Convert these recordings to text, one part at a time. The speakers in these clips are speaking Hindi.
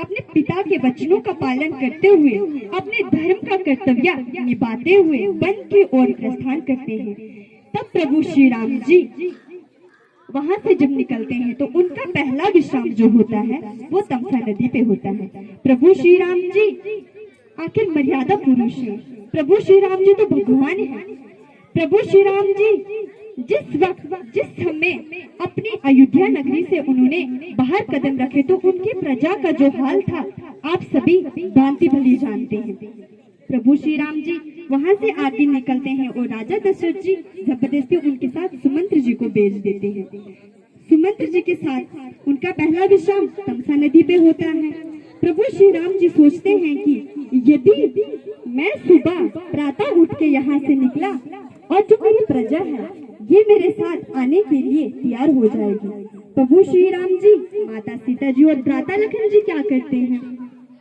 अपने पिता के वचनों का पालन करते हुए अपने धर्म का कर्तव्य निभाते हुए वन की ओर प्रस्थान करते हैं। तब प्रभु श्री राम जी वहां से जब निकलते हैं तो उनका पहला विश्राम जो होता है वो तमसा नदी पे होता है। प्रभु श्री राम जी आखिर मर्यादा पुरुष है, प्रभु श्री राम जी तो भगवान है। प्रभु श्री राम जी जिस वक्त जिस समय अपनी अयोध्या नगरी से उन्होंने बाहर कदम रखे तो उनकी प्रजा का जो हाल था आप सभी भांति भली जानते हैं। प्रभु श्री राम जी वहां से आगे निकलते हैं और राजा दशरथ जी जबरदस्ती उनके साथ सुमंत्र जी को भेज देते हैं। सुमंत्र जी के साथ उनका पहला विश्राम तमसा नदी पे होता है। प्रभु श्री राम जी सोचते हैं कि यदि मैं सुबह प्रातः उठ के यहाँ से निकला और जो मेरी प्रजा है ये मेरे साथ आने के लिए तैयार हो जाएगी। प्रभु श्री राम जी माता सीता जी और भ्राता लखन जी क्या करते हैं,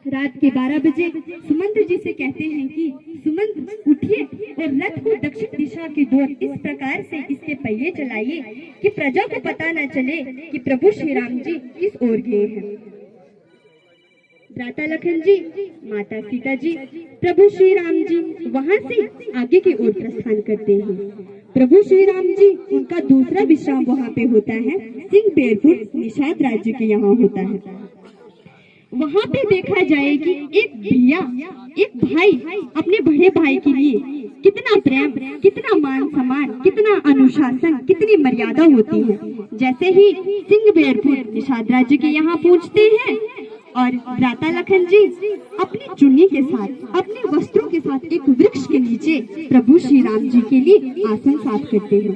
रात के 12 बजे सुमंत्र जी से कहते हैं कि सुमंत्र उठिए और रथ को दक्षिण दिशा की ओर इस प्रकार से इसके पहिए चलाइए कि प्रजा को पता न चले कि प्रभु श्री राम जी किस ओर गए हैं। भ्राता लखन जी माता सीता जी प्रभु श्री राम जी वहां से आगे की ओर प्रस्थान करते हैं। प्रभु श्री राम जी उनका दूसरा विश्राम वहां पे होता है सिंहबेरपुर निषाद राज्य के यहाँ होता है। वहां पे देखा जाए कि एक भैया एक भाई अपने बड़े भाई के लिए कितना प्रेम, कितना मान सम्मान, कितना अनुशासन, कितनी मर्यादा होती है। जैसे ही सिंहबेरपुर निषाद राज्य के यहाँ पहुँचते हैं और भ्राता लखन जी अपनी चुन्नी के साथ अपने वस्त्रों के साथ एक वृक्ष के नीचे प्रभु श्री राम जी के लिए आसन साफ करते हैं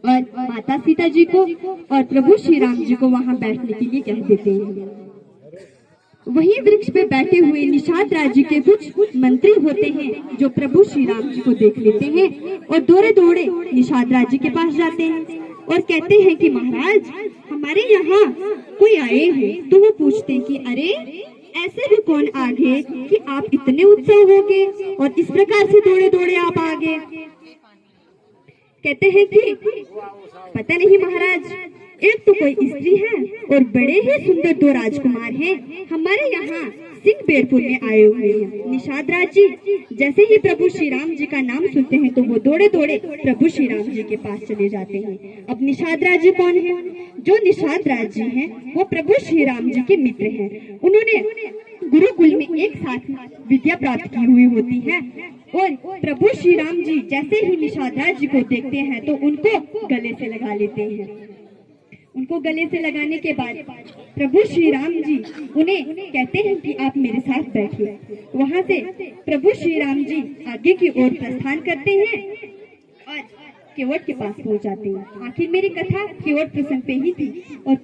और माता सीता जी को और प्रभु श्री राम जी को वहां बैठने के लिए कह देते हैं। वही वृक्ष पे बैठे हुए निषाद राज्य के कुछ मंत्री होते हैं जो प्रभु श्री राम जी को देख लेते हैं और दौड़े दौड़े निषाद राज्य के पास जाते हैं और कहते हैं कि महाराज हमारे यहाँ कोई आए हैं। तो वो पूछते हैं कि अरे ऐसे भी कौन आ गए कि आप इतने उत्साह हो गए और इस प्रकार से दौड़े दौड़े आप आ गए। कहते हैं कि पता नहीं महाराज, एक तो कोई स्त्री है और बड़े ही सुंदर 2 राजकुमार हैं हमारे यहाँ सिंहबेरपुर में आए हुए हैं। निषाद राज जी जैसे ही प्रभु श्री राम जी का नाम सुनते हैं तो वो दौड़े दौड़े प्रभु श्री राम जी के पास चले जाते हैं। अब निषाद राज जी कौन है? जो निषाद राज जी हैं वो प्रभु श्री राम जी के मित्र हैं। उन्होंने गुरुकुल में एक साथ विद्या प्राप्त की हुई होती है और प्रभु श्री राम जी जैसे ही निषाद राज जी को देखते हैं तो उनको गले से लगा लेते हैं। उनको गले से लगाने के बाद प्रभु श्री राम जी उन्हें कहते हैं कि आप मेरे साथ बैठिए। वहां से प्रभु श्री राम जी आगे की ओर प्रस्थान करते हैं और केवट के पास पहुंच जाते हैं। आखिर मेरी कथा केवट प्रसंग पे ही थी और